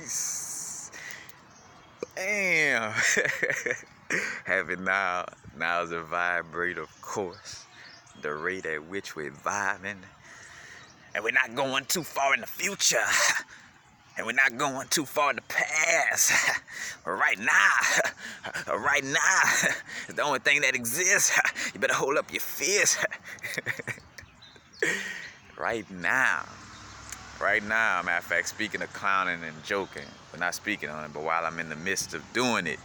Peace. Damn. Having now's a vibrate, of course. The rate at which we're vibing. And we're not going too far in the future. And we're not going too far in the past. Right now, it's the only thing that exists. You better hold up your fist. Right now, matter of fact, speaking of clowning and joking, but not speaking on it, but while I'm in the midst of doing it,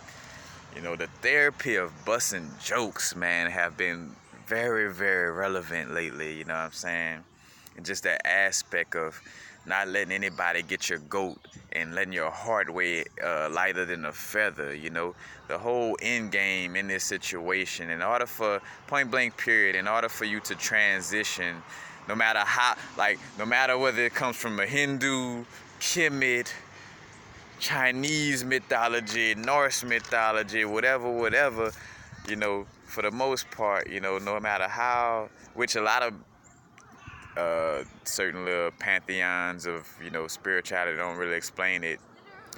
you know, the therapy of busting jokes, man, have been very, very relevant lately, you know what I'm saying? And just that aspect of not letting anybody get your goat and letting your heart weigh lighter than a feather, you know? The whole end game in this situation, in order for, point blank period, in order for you to transition, no matter how, like, no matter whether it comes from a Hindu, Kemet, Chinese mythology, Norse mythology, whatever, you know, for the most part, you know, no matter how, which a lot of certain little pantheons of, you know, spirituality don't really explain it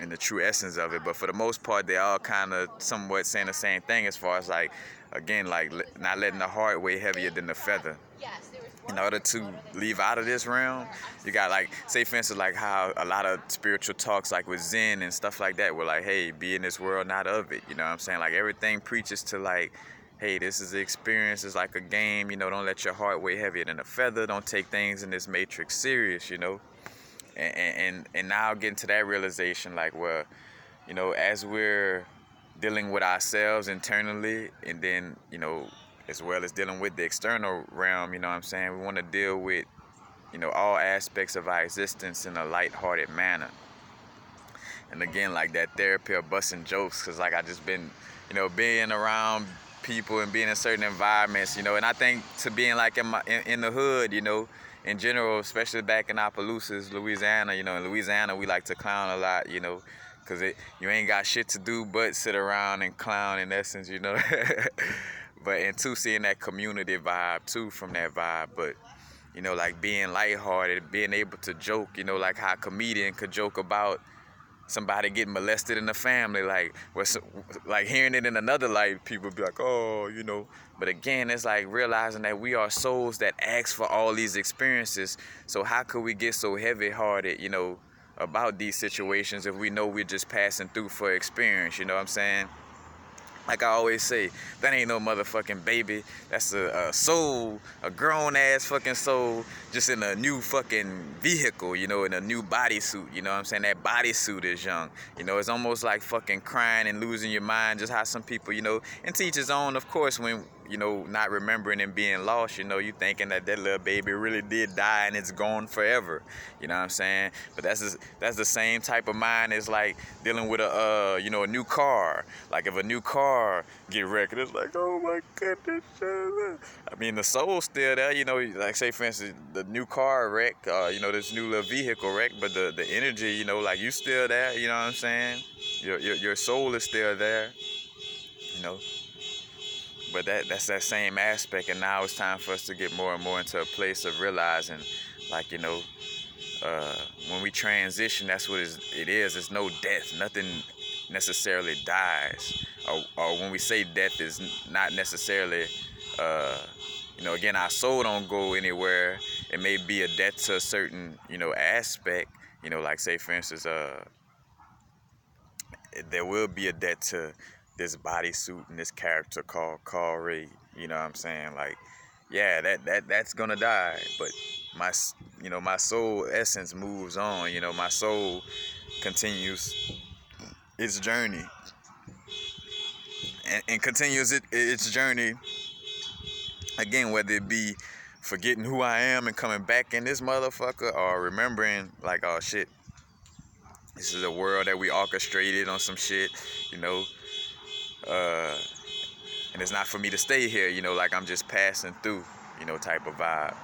in the true essence of it, but for the most part, they all kind of somewhat saying the same thing as far as, like, again, like, not letting the heart weigh heavier than the feather. In order to leave out of this realm, you got, like, say for instance, like how a lot of spiritual talks, like with Zen and stuff like that, were like, hey, be in this world, not of it. You know what I'm saying? Like, everything preaches to, like, hey, this is the experience, it's like a game, you know, don't let your heart weigh heavier than a feather, don't take things in this matrix serious, you know. And now getting to that realization, like, well, you know, as we're dealing with ourselves internally, and then, you know, as well as dealing with the external realm, you know what I'm saying? We want to deal with, you know, all aspects of our existence in a lighthearted manner. And again, like that therapy of busting jokes, because, like, I just been, you know, being around people and being in certain environments, you know, and I think to being, like, in the hood, you know, in general, especially back in Opelousas, Louisiana, you know, in Louisiana, we like to clown a lot, you know, because you ain't got shit to do but sit around and clown, in essence, you know. But, and too, seeing that community vibe too from that vibe, but, you know, like being lighthearted, being able to joke, you know, like how a comedian could joke about somebody getting molested in the family, like, like hearing it in another light, people be like, oh, you know. But again, it's like realizing that we are souls that ask for all these experiences. So how could we get so heavy-hearted, you know, about these situations if we know we're just passing through for experience, you know what I'm saying? Like I always say, that ain't no motherfucking baby. That's a soul, a grown-ass fucking soul, just in a new fucking vehicle, you know, in a new bodysuit, you know what I'm saying? That bodysuit is young. You know, it's almost like fucking crying and losing your mind, just how some people, you know, and to each his own, of course, when, you know, not remembering and being lost, you know, you thinking that little baby really did die and it's gone forever, you know what I'm saying? But that's the same type of mind as, like, dealing with a, you know, a new car. Like, if a new car get wrecked, it's like, oh my goodness. I mean, the soul's still there, you know, like, say for instance, the new car wreck, you know, this new little vehicle wreck, but the energy, you know, like, you still there, you know what I'm saying? Your soul is still there, you know. But that's that same aspect, and now it's time for us to get more and more into a place of realizing, like, you know, when we transition, that's what it is. It's no death. Nothing necessarily dies. Or when we say death, is not necessarily, you know, again, our soul don't go anywhere. It may be a death to a certain, you know, aspect. You know, like, say, for instance, there will be a death to this bodysuit and this character called Carl Ray. You know what I'm saying? Like, yeah, that's gonna die, but my, you know, my soul essence moves on. You know, my soul continues its journey and continues its journey again, whether it be forgetting who I am and coming back in this motherfucker, or remembering, like, oh shit, this is a world that we orchestrated on some shit, you know, and it's not for me to stay here, you know, like I'm just passing through, you know, type of vibe.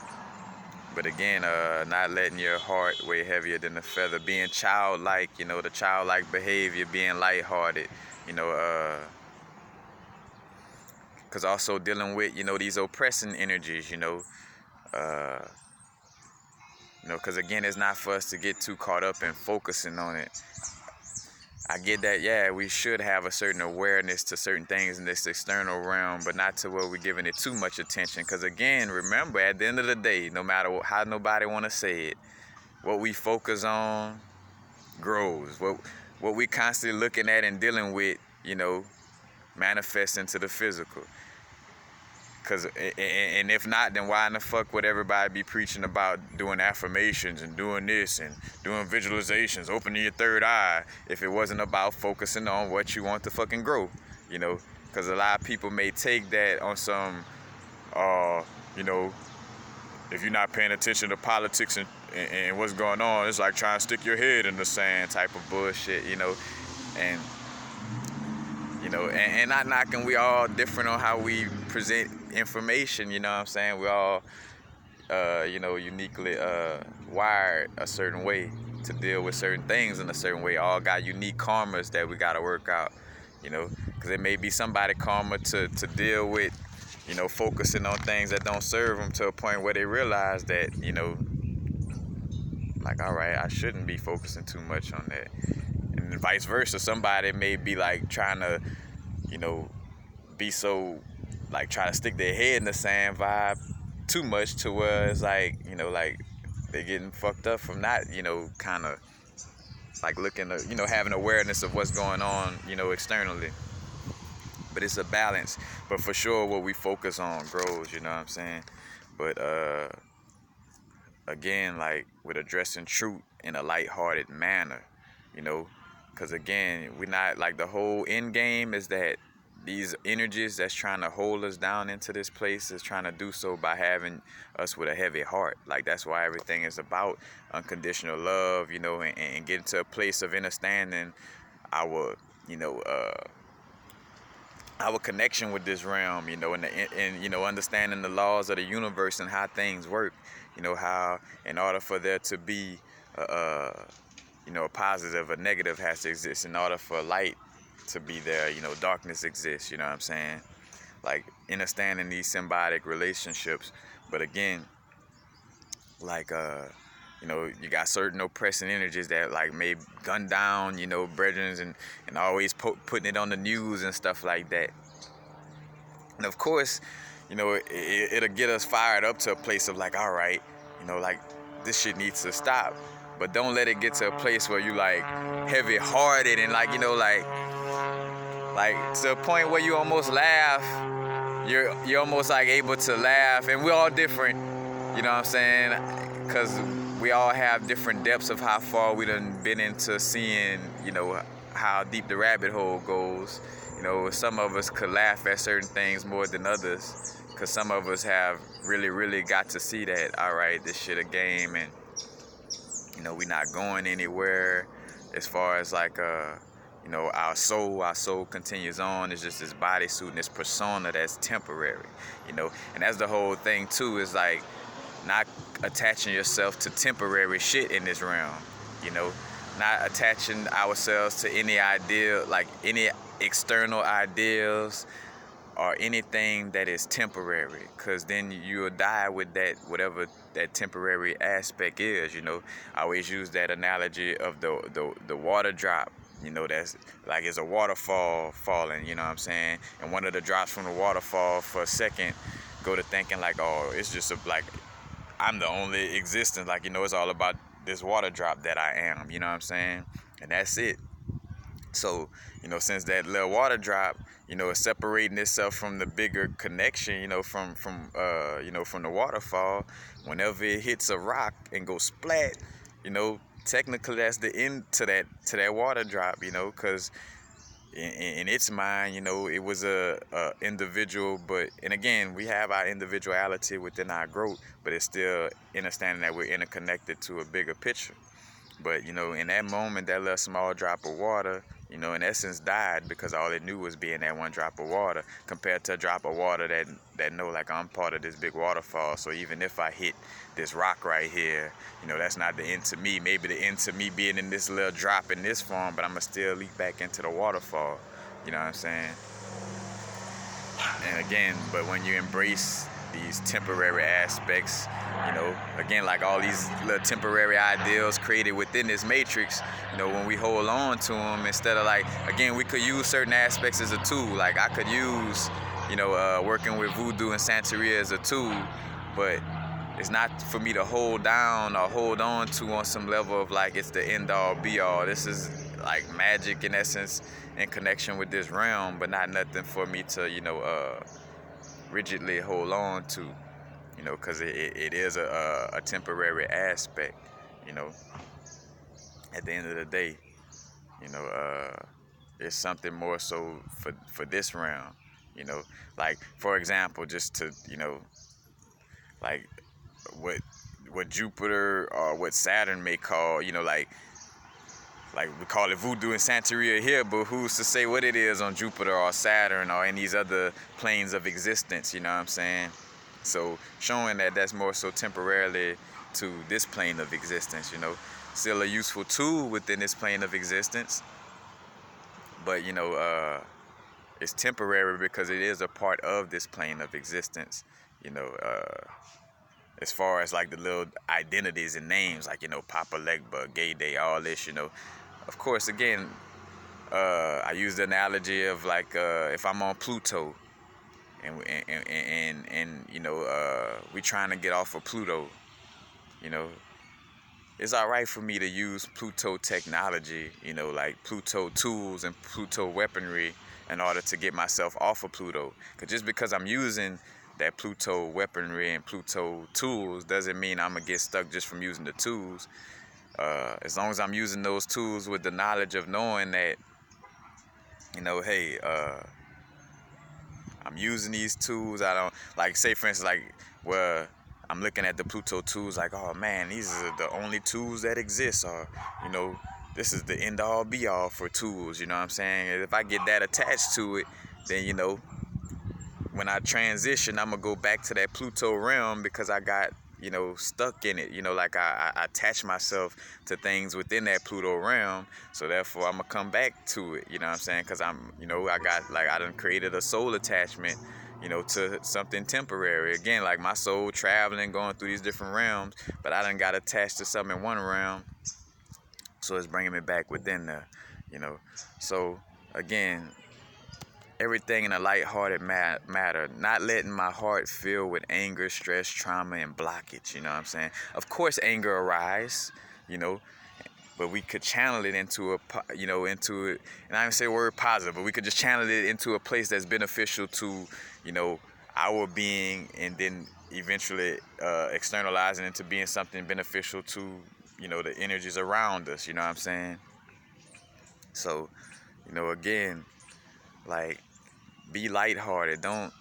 But again, not letting your heart weigh heavier than the feather, being childlike, you know, the childlike behavior, being lighthearted, you know, because also dealing with, you know, these oppressing energies, you know, because again, it's not for us to get too caught up in focusing on it. I get that, yeah, we should have a certain awareness to certain things in this external realm, but not to where we're giving it too much attention. Because again, remember, at the end of the day, no matter how nobody want to say it, what we focus on grows. What we constantly looking at and dealing with, manifests into the physical. And if not, then why in the fuck would everybody be preaching about doing affirmations and doing this and doing visualizations, opening your third eye, if it wasn't about focusing on what you want to fucking grow, Because a lot of people may take that on some, if you're not paying attention to politics and what's going on, it's like trying to stick your head in the sand type of bullshit, and and not knocking, we all different on how we present information, you know what I'm saying? We all, uniquely wired a certain way to deal with certain things in a certain way. All got unique karmas that we got to work out, because it may be somebody karma to deal with, focusing on things that don't serve them to a point where they realize that, like, all right, I shouldn't be focusing too much on that. And vice versa, somebody may be like trying to, be so, like, try to stick their head in the sand vibe too much to where it's like, like they're getting fucked up from not, kind of like looking at, having awareness of what's going on, externally. But it's a balance. But for sure, what we focus on grows, you know what I'm saying? But again, like with addressing truth in a lighthearted manner, because again, we're not, like, the whole end game is that these energies that's trying to hold us down into this place is trying to do so by having us with a heavy heart. Like, that's why everything is about unconditional love, and getting to a place of understanding our, our connection with this realm, and understanding the laws of the universe and how things work, how in order for there to be a positive, a negative has to exist. In order for light to be there, darkness exists, you know what I'm saying? Like, understanding these symbiotic relationships. But again, like, you got certain oppressing energies that, like, may gun down, brethren, and always putting it on the news and stuff like that. And of course, it'll get us fired up to a place of like, all right, like, this shit needs to stop. But don't let it get to a place where you, like, heavy-hearted and, like, like to a point where you almost laugh. You're almost, like, able to laugh. And we're all different, you know what I'm saying? Because we all have different depths of how far we done been into seeing, how deep the rabbit hole goes. Some of us could laugh at certain things more than others, because some of us have really, really got to see that, all right, this shit a game, and we not going anywhere as far as, like, our soul continues on. It's just this bodysuit and this persona that's temporary, and that's the whole thing too, is like not attaching yourself to temporary shit in this realm, not attaching ourselves to any idea, like any external ideals or anything that is temporary, because then you'll die with that, whatever that temporary aspect is. I always use that analogy of the water drop, that's like, it's a waterfall falling, you know what I'm saying? And one of the drops from the waterfall for a second go to thinking like, oh, it's just like, I'm the only existence, like, it's all about this water drop that I am, you know what I'm saying? And that's it. So, since that little water drop, is separating itself from the bigger connection, from the waterfall, whenever it hits a rock and goes splat, technically that's the end to that water drop, because in its mind, it was a individual, and again, we have our individuality within our growth, but it's still understanding that we're interconnected to a bigger picture. But, in that moment, that little small drop of water, in essence died, because all it knew was being that one drop of water, compared to a drop of water that know, like, I'm part of this big waterfall. So even if I hit this rock right here, that's not the end to me. Maybe the end to me being in this little drop in this form, but I'm going to still leak back into the waterfall. You know what I'm saying? And again, but when you embrace these temporary aspects, you know, again, like all these little temporary ideals created within this matrix, you know, when we hold on to them, instead of like, again, we could use certain aspects as a tool. Like I could use, you know, working with voodoo and Santeria as a tool, but it's not for me to hold down or hold on to on some level of like it's the end all be all. This is like magic in essence in connection with this realm, but not nothing for me to, you know, rigidly hold on to, you know, because it is a temporary aspect, you know. At the end of the day, you know, it's something more so for this realm, you know. Like for example, just to, you know, like what Jupiter or what Saturn may call, you know, like we call it voodoo and Santeria here, but who's to say what it is on Jupiter or Saturn or in these other planes of existence, you know what I'm saying? So showing that that's more so temporarily to this plane of existence, you know, still a useful tool within this plane of existence, but you know, it's temporary because it is a part of this plane of existence, you know, as far as like the little identities and names, like, you know, Papa Legba, Gay Day, all this, you know. Of course, again, I use the analogy of like if I'm on Pluto and you know, we trying to get off of Pluto, you know, it's all right for me to use Pluto technology, you know, like Pluto tools and Pluto weaponry in order to get myself off of Pluto. Because just because I'm using that Pluto weaponry and Pluto tools doesn't mean I'm gonna get stuck just from using the tools. As long as I'm using those tools with the knowledge of knowing that, you know, hey, I'm using these tools. I don't, like, say for instance, like, where I'm looking at the Pluto tools like, oh man, these are the only tools that exist, or, you know, this is the end all be all for tools, you know what I'm saying? And if I get that attached to it, then, you know, when I transition, I'm gonna go back to that Pluto realm because I got, you know, stuck in it, you know, like I attach myself to things within that Pluto realm, so therefore I'm gonna come back to it, you know what I'm saying? Because I'm, you know, I done created a soul attachment, you know, to something temporary. Again, like my soul traveling, going through these different realms, but I done got attached to something in one realm, so it's bringing me back within there, you know. So again, everything in a lighthearted matter, not letting my heart fill with anger, stress, trauma, and blockage, you know what I'm saying? Of course, anger arises, you know, but we could channel it into a, you know, into it, and I don't say the word positive, but we could just channel it into a place that's beneficial to, you know, our being, and then eventually externalizing into being something beneficial to, you know, the energies around us, you know what I'm saying? So, you know, again, like, be lighthearted. Don't,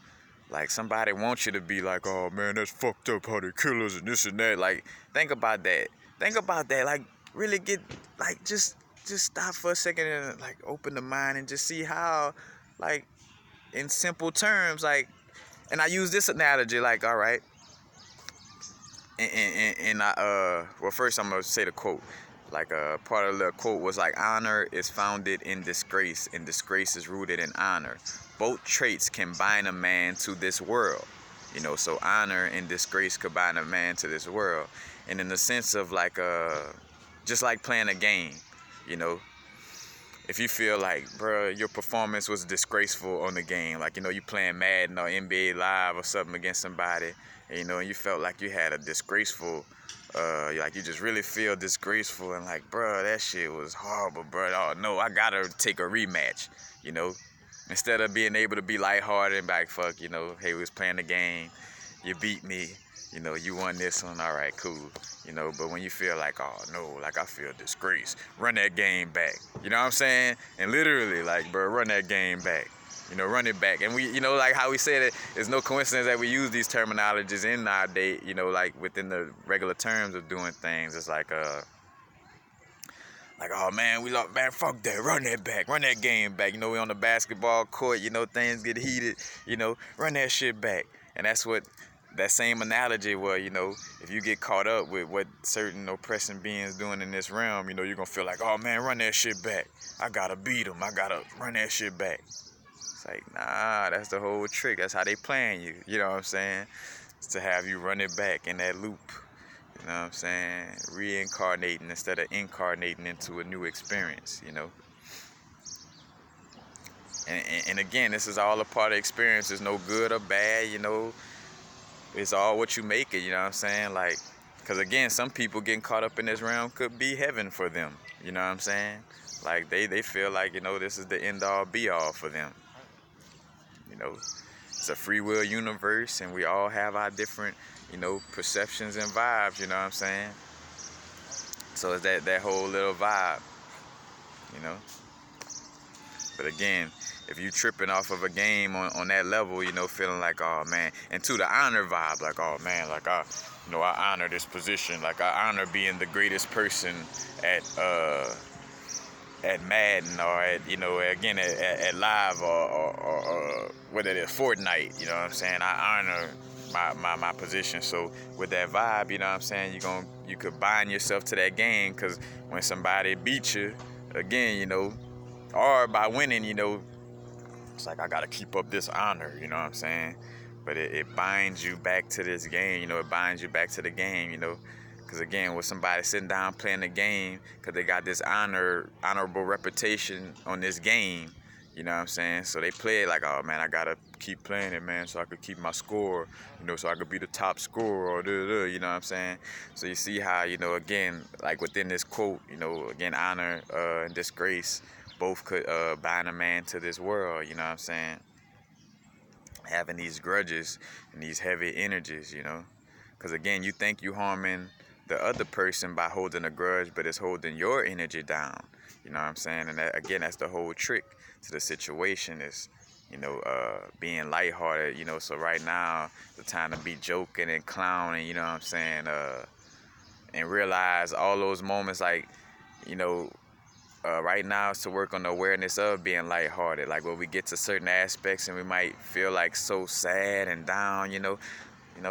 like, somebody wants you to be like, oh man, that's fucked up how they kill us and this and that. Like, think about that. Think about that. Like, really get, like, just stop for a second and like open the mind and just see how, like, in simple terms, like, and I use this analogy, like, all right, and I well, first I'm gonna say the quote. Like, part of the quote was like, honor is founded in disgrace, and disgrace is rooted in honor. Both traits can bind a man to this world, you know. So honor and disgrace could bind a man to this world, and in the sense of like, just like playing a game, you know. If you feel like, bro, your performance was disgraceful on the game, like, you know, you playing Madden or NBA Live or something against somebody, and, you know, and you felt like you had a disgraceful, like, you just really feel disgraceful, and like, bro, that shit was horrible, bro. Oh no, I gotta take a rematch, you know. Instead of being able to be lighthearted and be like, fuck, you know, hey, we was playing the game, you beat me, you know, you won this one, all right, cool, you know. But when you feel like, oh no, like, I feel disgraced, run that game back, you know what I'm saying? And literally, like, bro, run that game back, you know, run it back. And we, you know, like how we said it, it's no coincidence that we use these terminologies in our day, you know, like within the regular terms of doing things. It's like, oh man, we lost, man, fuck that, run that back, run that game back. You know, we on the basketball court, you know, things get heated, you know, run that shit back. And that's what that same analogy where, you know, if you get caught up with what certain oppressing beings doing in this realm, you know, you're gonna feel like, oh man, run that shit back. I gotta beat them, I gotta run that shit back. It's like, nah, that's the whole trick. That's how they playing you, you know what I'm saying? to have you run it back in that loop. You know what I'm saying? Reincarnating instead of incarnating into a new experience, you know. And again, this is all a part of experience. There's no good or bad, you know. It's all what you make it, you know what I'm saying? Like, because again, some people getting caught up in this realm could be heaven for them, you know what I'm saying? Like, they feel like, you know, this is the end all be all for them. You know, it's a free will universe, and we all have our different, you know, perceptions and vibes, you know what I'm saying? So it's that whole little vibe, you know? But again, if you tripping off of a game on that level, you know, feeling like, oh man, and to the honor vibe, like, oh man, like I honor this position, like I honor being the greatest person at Madden, or at, you know, again at Live, or whether it is Fortnite, you know what I'm saying? I honor my position. So with that vibe, you know what I'm saying, you could bind yourself to that game, because when somebody beats you, again, you know, or by winning, you know, it's like, I gotta keep up this honor, you know what I'm saying? But it binds you back to this game, you know, it binds you back to the game, you know. Because again, with somebody sitting down playing the game, because they got this honorable reputation on this game, you know what I'm saying? So they play it like, oh man, I gotta keep playing it, man, so I could keep my score, you know, so I could be the top scorer, or you know what I'm saying? So you see how, you know, again, like within this quote, you know, again, honor and disgrace both could bind a man to this world, you know what I'm saying? Having these grudges and these heavy energies, you know? Because again, you think you harming the other person by holding a grudge, but it's holding your energy down, you know what I'm saying? And that, again, that's the whole trick to the situation, is, you know, being lighthearted, you know. So right now, the time to be joking and clowning, you know what I'm saying? And realize all those moments, like, you know, right now is to work on the awareness of being lighthearted. Like when we get to certain aspects and we might feel like so sad and down, you know,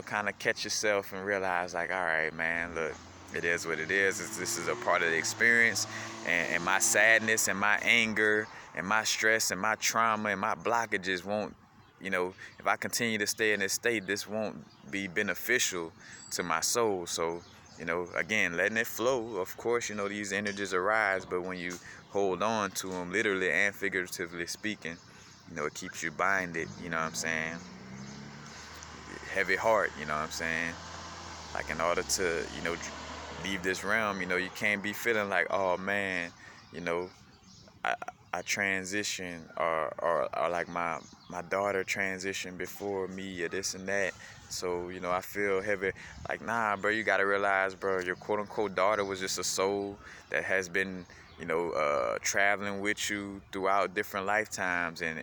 kind of catch yourself and realize, like, all right, man, look, it is what it is. This is a part of the experience, and my sadness and my anger and my stress and my trauma and my blockages won't, you know, if I continue to stay in this state, this won't be beneficial to my soul. So, you know, again, letting it flow. Of course, you know, these energies arise, but when you hold on to them, literally and figuratively speaking, you know, it keeps you binded, you know what I'm saying? Heavy heart, you know what I'm saying? Like, in order to, you know, leave this realm, you know, you can't be feeling like, oh man, you know, I transitioned, or like my daughter transitioned before me, or this and that. So, you know, I feel heavy. Like, nah, bro, you gotta realize, bro, your quote unquote daughter was just a soul that has been, you know, traveling with you throughout different lifetimes, and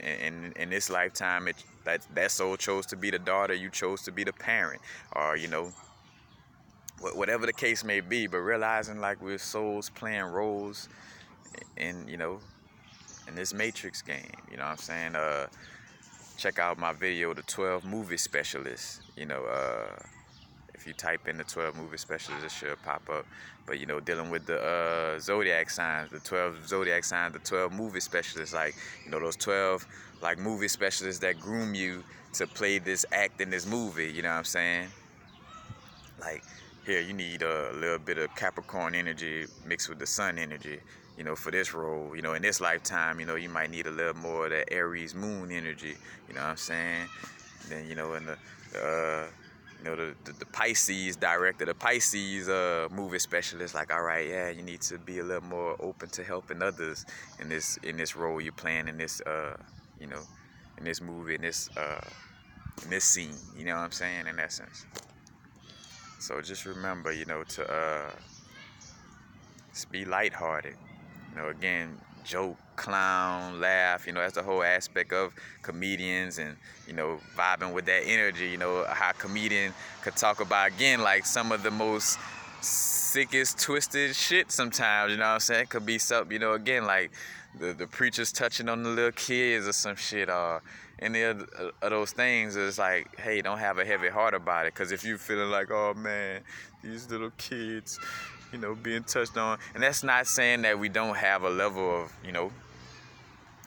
in this lifetime, that soul chose to be the daughter, you chose to be the parent, or, you know, whatever the case may be. But realizing, like, we're souls playing roles in, you know, in this Matrix game, you know what I'm saying? Check out my video, the 12 movie specialists. You know, if you type in the 12 movie specialists, it should pop up. But, you know, dealing with the zodiac signs, the 12 zodiac signs, the 12 movie specialists, like, you know, those 12 like movie specialists that groom you to play this act in this movie, you know what I'm saying? Like, here, you need a little bit of Capricorn energy mixed with the sun energy, you know, for this role. You know, in this lifetime, you know, you might need a little more of that Aries moon energy, you know what I'm saying? And then, you know, in you know, the Pisces director, the Pisces movie specialist, like, all right, yeah, you need to be a little more open to helping others in this role you're playing in this, you know, in this movie, in this scene, you know what I'm saying, in essence. So just remember, you know, to be lighthearted. You know, again, joke, clown, laugh. You know, that's the whole aspect of comedians, and, you know, vibing with that energy. You know, how a comedian could talk about, again, like some of the most sickest, twisted shit sometimes. You know what I'm saying? Could be something, you know, again, like the preachers touching on the little kids or some shit, or any of those things. Is like, hey, don't have a heavy heart about it, because if you feeling like, oh man, these little kids, you know, being touched on, and that's not saying that we don't have a level of, you know,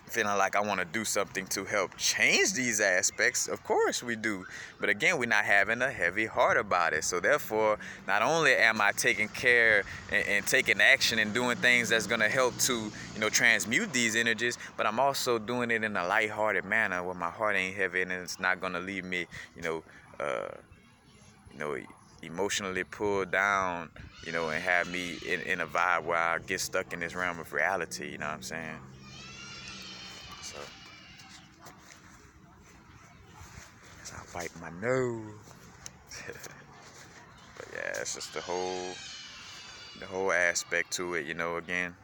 feeling like I want to do something to help change these aspects. Of course we do. But again, we're not having a heavy heart about it. So therefore, not only am I taking care and taking action and doing things that's going to help to, transmute these energies, but I'm also doing it in a lighthearted manner where my heart ain't heavy and it's not going to leave me, uh, you know, emotionally pulled down, and have me in a vibe where I get stuck in this realm of reality, you know what I'm saying? So, as I wipe my nose. But yeah, it's just the whole aspect to it, again.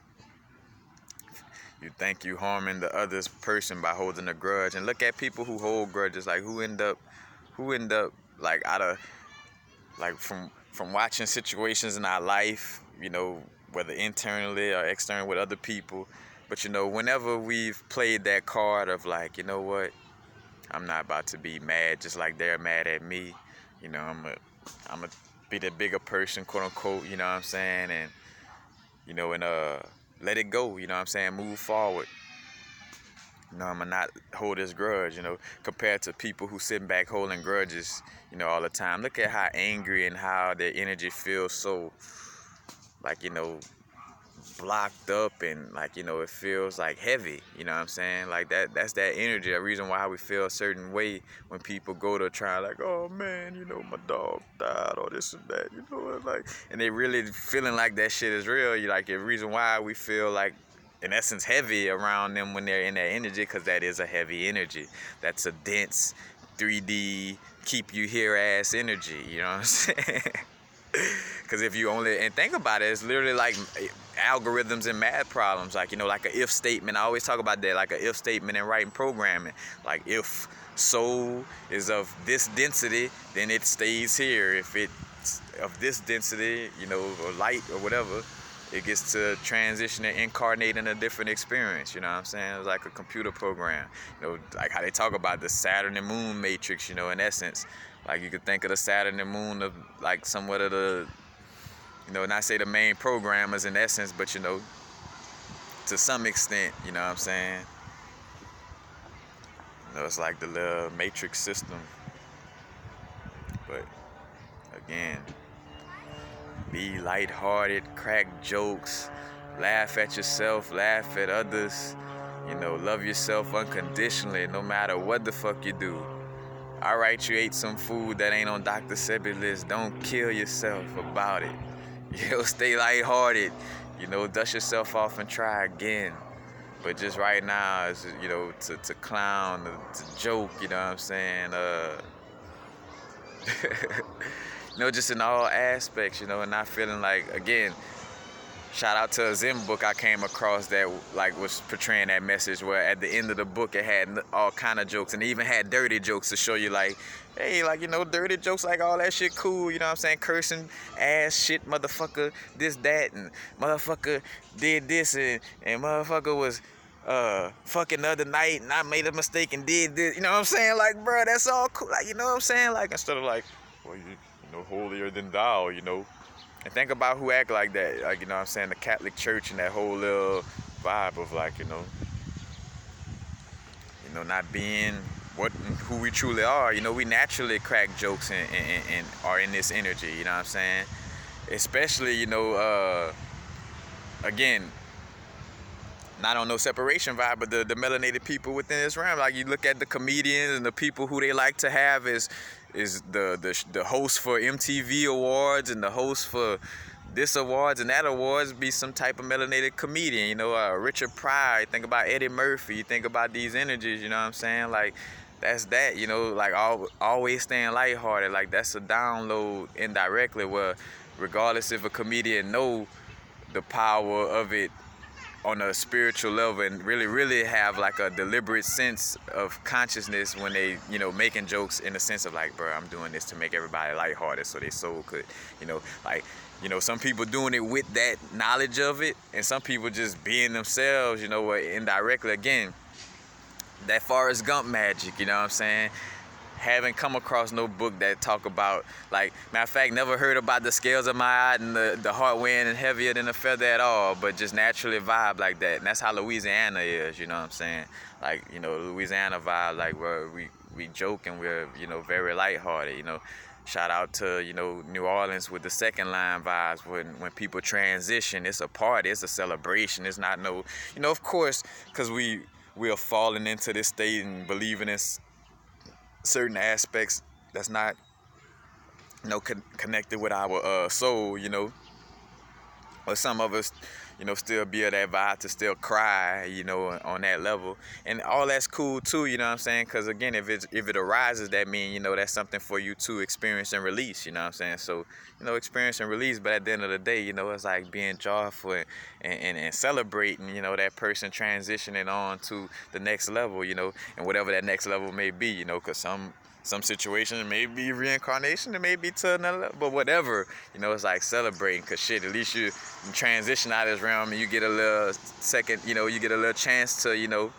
You think you harming the other person by holding a grudge. And look at people who hold grudges, like who end up like out of, like from watching situations in our life, whether internally or external with other people. But whenever we've played that card of like, you know what, I'm not about to be mad just like they're mad at me. I'm a be the bigger person, quote unquote, you know what I'm saying? And let it go, you know what I'm saying? Move forward. I'm gonna not hold this grudge, compared to people who sitting back holding grudges, all the time. Look at how angry and how their energy feels so, like, blocked up, and like, it feels like heavy, you know what I'm saying? Like that's that energy, a reason why we feel a certain way when people go to try, like, oh man, my dog died or this and that, like, and they really feeling like that shit is real. Like, the reason why we feel like, in essence, heavy around them when they're in that energy, because that is a heavy energy. That's a dense 3D keep you here ass energy, you know what I'm saying? Because if you only, and think about it, it's literally like algorithms and math problems, like, like an if statement. I always talk about that, like an if statement in writing programming. Like, if soul is of this density, then it stays here. If it's of this density, or light or whatever, it gets to transition and incarnate in a different experience, you know what I'm saying? It's like a computer program, like how they talk about the Saturn and Moon matrix, in essence. Like, you could think of the Saturn and Moon of like somewhat of the, not say the main programmers in essence, but, to some extent, you know what I'm saying? It's like the little matrix system. But again, be lighthearted, crack jokes, laugh at yourself, laugh at others, love yourself unconditionally no matter what the fuck you do. Alright, you ate some food that ain't on Dr. Sebi's list. Don't kill yourself about it. Stay lighthearted. Dust yourself off and try again. But just right now, it's, to clown, to joke, you know what I'm saying? Just in all aspects, and not feeling like, again, shout out to a Zen book I came across that like was portraying that message, where at the end of the book it had all kind of jokes, and it even had dirty jokes to show you like, hey, like, dirty jokes, like all that shit cool, you know what I'm saying? Cursing, ass, shit, motherfucker, this, that, and motherfucker did this, and motherfucker was fucking the other night, and I made a mistake and did this, you know what I'm saying? Like, bruh, that's all cool, like, you know what I'm saying? Like, instead of like, well, holier than thou, And think about who act like that, like, you know what I'm saying, the Catholic Church and that whole little vibe of like, not being who we truly are. We naturally crack jokes and are in this energy, you know what I'm saying? Especially, again, not on no separation vibe, but the melanated people within this realm. Like, you look at the comedians and the people who they like to have is the host for MTV Awards and the host for this awards and that awards be some type of melanated comedian, Richard Pryor. Think about Eddie Murphy. You think about these energies, you know what I'm saying? Like, that's that, like always staying lighthearted. Like, that's a download indirectly, where regardless if a comedian know the power of it on a spiritual level and really have like a deliberate sense of consciousness when they, making jokes, in the sense of like, bro, I'm doing this to make everybody lighthearted so their soul could, like, some people doing it with that knowledge of it, and some people just being themselves, indirectly, again, that Forrest Gump magic, you know what I'm saying? haven't come across no book that talk about, like, matter of fact, never heard about the scales of my eye and the heart weighing heavier than a feather at all, but just naturally vibe like that. And that's how Louisiana is, you know what I'm saying? Like, you know, Louisiana vibe, like, where we joke and we're, you know, very lighthearted, you know. Shout out to, you know, New Orleans with the second line vibes. When people transition, it's a party, it's a celebration. It's not no, you know, of course, because we are falling into this state and believing in certain aspects that's not, you know, connected with our soul, you know. Or some of us, you know, still be of that vibe to still cry, you know, on that level. And all that's cool too, you know what I'm saying? Because again, if it arises, that means, you know, that's something for you to experience and release, you know what I'm saying? So, you know, experience and release, but at the end of the day, you know, it's like being joyful and celebrating, you know, that person transitioning on to the next level, you know, and whatever that next level may be, you know, because some situations may be reincarnation, it may be to another level, but whatever, you know, it's like celebrating, because shit, at least you transition out of this realm and you get a little second, you know, you get a little chance to, you know,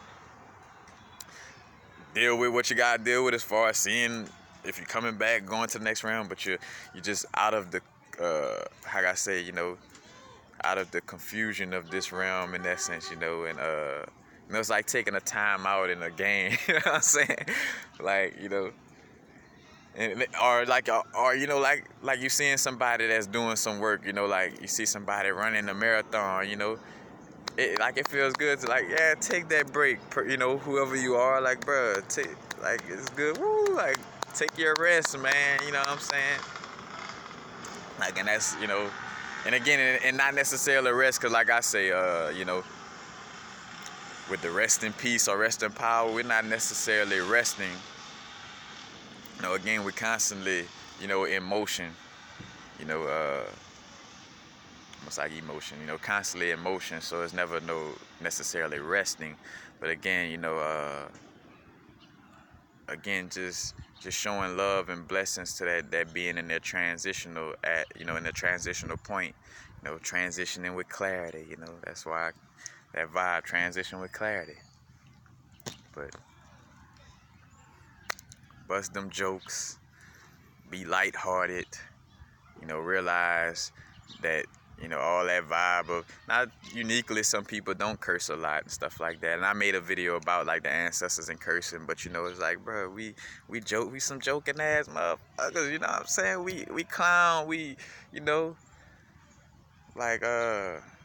deal with what you gotta deal with as far as seeing if you're coming back, going to the next round, but you're just out of the, how can I say, you know, out of the confusion of this realm in that sense, you know, and, you know, it's like taking a time out in a game, you know what I'm saying? Like, you know, and, or you know, like you seeing somebody that's doing some work, you know, like you see somebody running a marathon, you know, it feels good to, like, yeah, take that break, you know, whoever you are, like, bruh, like, it's good, woo, like, take your rest, man, you know what I'm saying? Like, and that's, you know, and again, and not necessarily rest, because like I say, you know, with the rest in peace or rest in power, we're not necessarily resting. You know, again, we're constantly, you know, in motion, you know, almost like emotion, you know, constantly in motion, so it's never no necessarily resting. But again, you know, again, just showing love and blessings to that being in their transitional, you know, in the transitional point, you know, transitioning with clarity, you know, that's why that vibe, transition with clarity. But bust them jokes, be lighthearted, you know, realize that, you know, all that vibe of, not uniquely, some people don't curse a lot and stuff like that. And I made a video about, like, the ancestors and cursing, but, you know, it's like, bro, we joke, we some joking ass motherfuckers, you know what I'm saying? We clown, we, you know, like,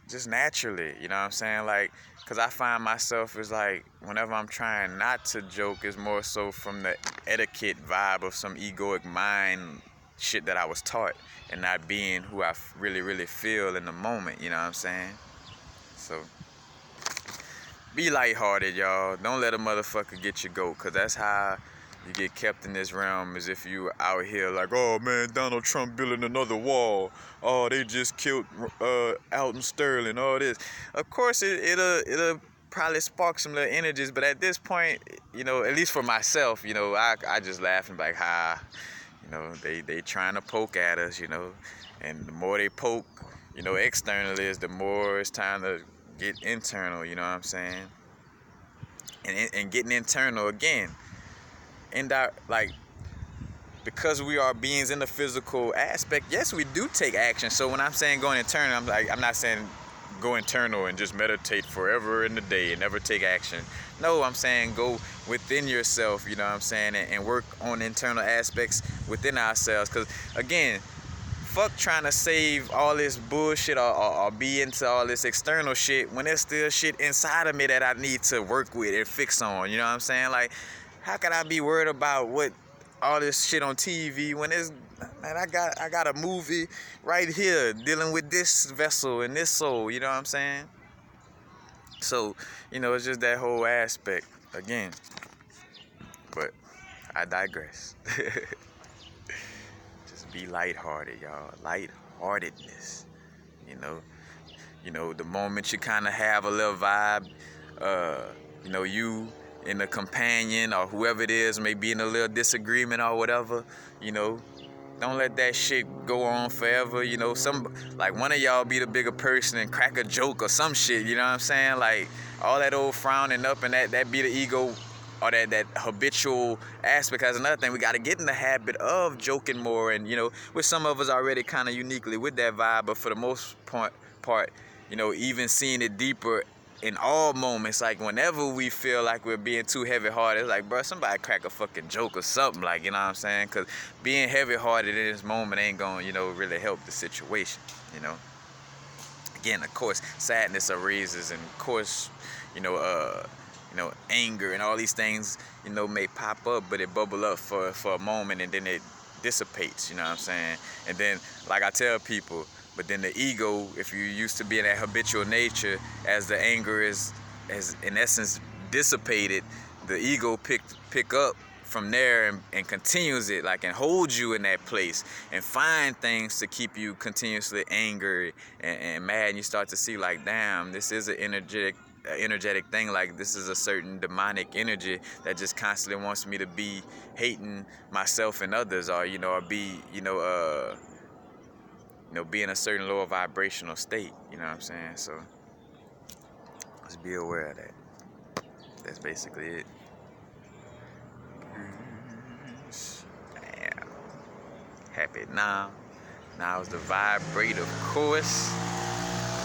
just naturally, you know what I'm saying? Like, because I find myself is like, whenever I'm trying not to joke, it's more so from the etiquette vibe of some egoic mind shit that I was taught, and not being who I really, really feel in the moment, you know what I'm saying? So, be lighthearted, y'all. Don't let a motherfucker get your goat, because that's how you get kept in this realm, as if you out here like, oh man, Donald Trump building another wall. Oh, they just killed Alton Sterling, all this. Of course, it'll probably spark some little energies, but at this point, you know, at least for myself, you know, I just laugh and be like, ha. You know, they trying to poke at us, you know, and the more they poke, you know, external is, the more it's time to get internal, you know what I'm saying? And getting internal again, like, because we are beings in the physical aspect, yes, we do take action. So when I'm saying going internal, I'm not saying go internal and just meditate forever in the day and never take action. No, I'm saying go within yourself, you know what I'm saying, and work on internal aspects within ourselves. Because, again, fuck trying to save all this bullshit or be into all this external shit when there's still shit inside of me that I need to work with and fix on, you know what I'm saying? Like, how can I be worried about what all this shit on TV when it's, man, I got a movie right here dealing with this vessel and this soul, you know what I'm saying? So, you know, it's just that whole aspect again. But I digress. Just be lighthearted, y'all. Lightheartedness. You know, the moment you kind of have a little vibe, you know, you and a companion or whoever it is may be in a little disagreement or whatever, you know, don't let that shit go on forever, you know. Like, one of y'all be the bigger person and crack a joke or some shit, you know what I'm saying? Like, all that old frowning up and that be the ego or that habitual aspect. Because another thing, we got to get in the habit of joking more, and with some of us already kind of uniquely with that vibe, but for the most part, even seeing it deeper in all moments, like whenever we feel like we're being too heavy-hearted, it's like, bro, somebody crack a fucking joke or something, like, you know what I'm saying? Because being heavy-hearted in this moment ain't gonna, really help the situation. Again, of course, sadness arises, and of course, anger and all these things, may pop up, but it bubble up for a moment, and then it dissipates, you know what I'm saying? And then, like I tell people, but then the ego, if you used to be in that habitual nature, as the anger is in essence dissipated, the ego pick up from there and continues it, like, and holds you in that place and find things to keep you continuously angry and mad. And you start to see, like, damn, this is an energetic thing. Like, this is a certain demonic energy that just constantly wants me to be hating myself and others, or or be be in a certain lower vibrational state. You know what I'm saying? So let's be aware of that. That's basically it. Damn. Happy now. Now is the vibrate, of course.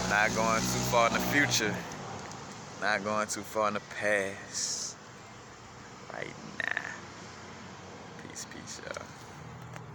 Not going too far in the future. Not going too far in the past. Right now. Peace, y'all.